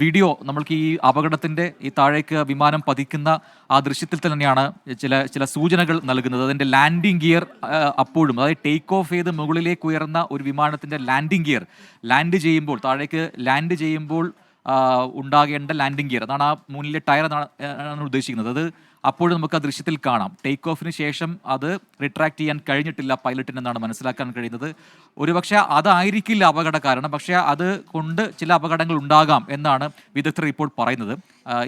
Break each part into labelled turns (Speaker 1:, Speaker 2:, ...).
Speaker 1: Video നമ്മൾക്ക് ഈ അപകടത്തിന്റെ ഈ താഴേക്ക് വിമാനം പതിക്കുന്ന ആ ദൃശ്യത്തിൽ തന്നെയാണ് ചില സൂചനകൾ നൽകുന്നത്. അതിന്റെ ലാൻഡിംഗ് ഗിയർ അപ്പോഴും, അതായത് ടേക്ക് ഓഫ് ചെയ്ത് മുകളിലേക്ക് ഉയർന്ന ഒരു വിമാനത്തിന്റെ ലാൻഡിംഗ് ഗിയർ താഴേക്ക് ലാൻഡ് ചെയ്യുമ്പോൾ ഉണ്ടാകേണ്ട ലാൻഡിംഗ് ഗിയർ, അതാണ് ആ മുന്നിലെ ടയർ എന്നാണ് ഉദ്ദേശിക്കുന്നത്. അത് അപ്പോഴും നമുക്ക് ആ ദൃശ്യത്തിൽ കാണാം. ടേക്ക് ഓഫിന് ശേഷം അത് റിട്രാക്ട് ചെയ്യാൻ കഴിഞ്ഞിട്ടില്ല പൈലറ്റിന് എന്നാണ് മനസ്സിലാക്കാൻ കഴിയുന്നത്. ഒരുപക്ഷെ അതായിരിക്കില്ല അപകട കാരണം, പക്ഷേ അത് കൊണ്ട് ചില അപകടങ്ങൾ ഉണ്ടാകാം എന്നാണ് വിദഗ്ധർ ഇപ്പോൾ പറയുന്നത്.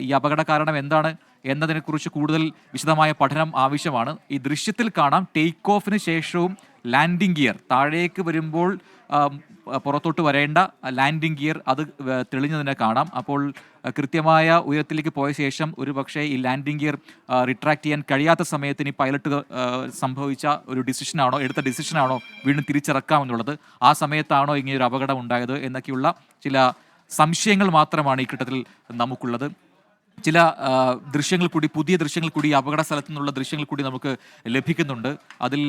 Speaker 1: ഈ അപകട കാരണം എന്താണ് എന്നതിനെക്കുറിച്ച് കൂടുതൽ വിശദമായ പഠനം ആവശ്യമാണ്. ഈ ദൃശ്യത്തിൽ കാണാം ടേക്ക് ഓഫിന് ശേഷവും ലാൻഡിംഗ് ഗിയർ താഴേക്ക് വരുമ്പോൾ പുറത്തോട്ട് വരേണ്ട ലാൻഡിംഗ് ഗിയർ അത് തെളിഞ്ഞതിനെ കാണാം. അപ്പോൾ കൃത്യമായ ഉയരത്തിലേക്ക് പോയ ശേഷം ഒരു പക്ഷേ ഈ ലാൻഡിംഗ് ഗിയർ റിട്രാക്ട് ചെയ്യാൻ കഴിയാത്ത സമയത്തിന് ഈ പൈലറ്റ് സംഭവിച്ച ഒരു എടുത്ത ഡിസിഷനാണോ വീണ്ടും തിരിച്ചിറക്കാമെന്നുള്ളത്, ആ സമയത്താണോ ഇങ്ങനെയൊരു അപകടം ഉണ്ടായത് എന്നൊക്കെയുള്ള ചില സംശയങ്ങൾ മാത്രമാണ് ഈ ഘട്ടത്തിൽ നമുക്കുള്ളത്. ചില ദൃശ്യങ്ങൾ കൂടി, പുതിയ ദൃശ്യങ്ങൾ കൂടി, അപകട സ്ഥലത്തു നിന്നുള്ള ദൃശ്യങ്ങൾ കൂടി നമുക്ക് ലഭിക്കുന്നുണ്ട്. അതിൽ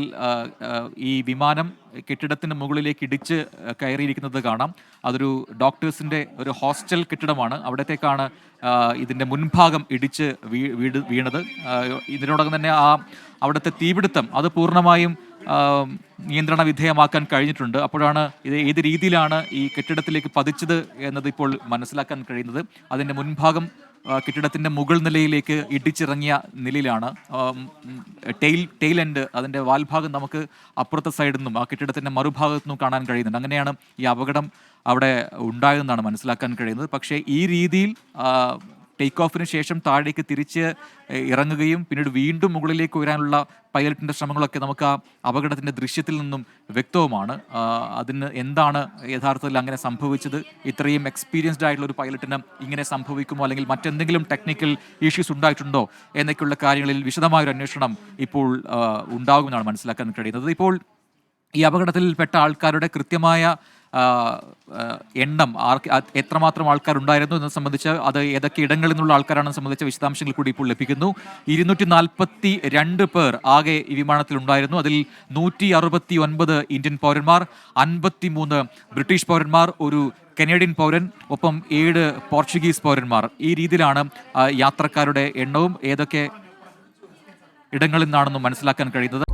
Speaker 1: ഈ വിമാനം കെട്ടിടത്തിന് മുകളിലേക്ക് ഇടിച്ച് കയറിയിരിക്കുന്നത് കാണാം. അതൊരു ഡോക്ടേഴ്സിൻ്റെ ഒരു ഹോസ്റ്റൽ കെട്ടിടമാണ്. അവിടത്തേക്കാണ് ഇതിൻ്റെ മുൻഭാഗം ഇടിച്ച് വീണത്. ഇതിനോടകം തന്നെ അവിടുത്തെ തീപിടുത്തം അത് പൂർണ്ണമായും നിയന്ത്രണ വിധേയമാക്കാൻ കഴിഞ്ഞിട്ടുണ്ട്. അപ്പോഴാണ് ഇത് ഏത് രീതിയിലാണ് ഈ കെട്ടിടത്തിലേക്ക് പതിച്ചത് എന്നത് ഇപ്പോൾ മനസ്സിലാക്കാൻ കഴിയുന്നത്. അതിൻ്റെ മുൻഭാഗം കെട്ടിടത്തിൻ്റെ മുകൾ നിലയിലേക്ക് ഇടിച്ചിറങ്ങിയ നിലയിലാണ്. ടെയിൽ എൻഡ്, അതിൻ്റെ വാൽഭാഗം നമുക്ക് അപ്പുറത്തെ സൈഡിൽ നിന്നും ആ കെട്ടിടത്തിൻ്റെ മറുഭാഗത്തു നിന്നും കാണാൻ കഴിയുന്നുണ്ട്. അങ്ങനെയാണ് ഈ അപകടം അവിടെ ഉണ്ടായതെന്നാണ് മനസ്സിലാക്കാൻ കഴിയുന്നത്. പക്ഷേ ഈ രീതിയിൽ ടേക്ക് ഓഫിന് ശേഷം താഴേക്ക് തിരിച്ച് ഇറങ്ങുകയും പിന്നീട് വീണ്ടും മുകളിലേക്ക് ഉയരാനുള്ള പൈലറ്റിൻ്റെ ശ്രമങ്ങളൊക്കെ നമുക്ക് ആ അപകടത്തിൻ്റെ ദൃശ്യത്തിൽ നിന്നും വ്യക്തവുമാണ്. അതിന് എന്താണ് യഥാർത്ഥത്തിൽ അങ്ങനെ സംഭവിച്ചത്, ഇത്രയും എക്സ്പീരിയൻസ്ഡ് ആയിട്ടുള്ള ഒരു പൈലറ്റിന് ഇങ്ങനെ സംഭവിക്കുമോ, അല്ലെങ്കിൽ മറ്റെന്തെങ്കിലും ടെക്നിക്കൽ ഇഷ്യൂസ് ഉണ്ടായിട്ടുണ്ടോ എന്നൊക്കെയുള്ള കാര്യങ്ങളിൽ വിശദമായൊരു അന്വേഷണം ഇപ്പോൾ ഉണ്ടാകുമെന്നാണ് മനസ്സിലാക്കാൻ കഴിയുന്നത്. ഇപ്പോൾ ഈ അപകടത്തിൽപ്പെട്ട ആൾക്കാരുടെ കൃത്യമായ എണ്ണം, എത്രമാത്രം ആൾക്കാരുണ്ടായിരുന്നു എന്നത് സംബന്ധിച്ച്, അത് ഏതൊക്കെ ഇടങ്ങളിൽ നിന്നുള്ള ആൾക്കാരാണെന്ന് സംബന്ധിച്ച വിശദാംശങ്ങൾ കൂടി ഇപ്പോൾ ലഭിക്കുന്നു. 242 പേർ ആകെ ഈ വിമാനത്തിൽ ഉണ്ടായിരുന്നു. അതിൽ 169 ഇന്ത്യൻ പൗരന്മാർ, 53 ബ്രിട്ടീഷ് പൗരന്മാർ, ഒരു കനേഡിയൻ പൗരൻ, ഒപ്പം 7 പോർച്ചുഗീസ് പൗരന്മാർ. ഈ രീതിയിലാണ് യാത്രക്കാരുടെ എണ്ണവും ഏതൊക്കെ ഇടങ്ങളിൽ നിന്നാണെന്നും മനസ്സിലാക്കാൻ കഴിയുന്നത്.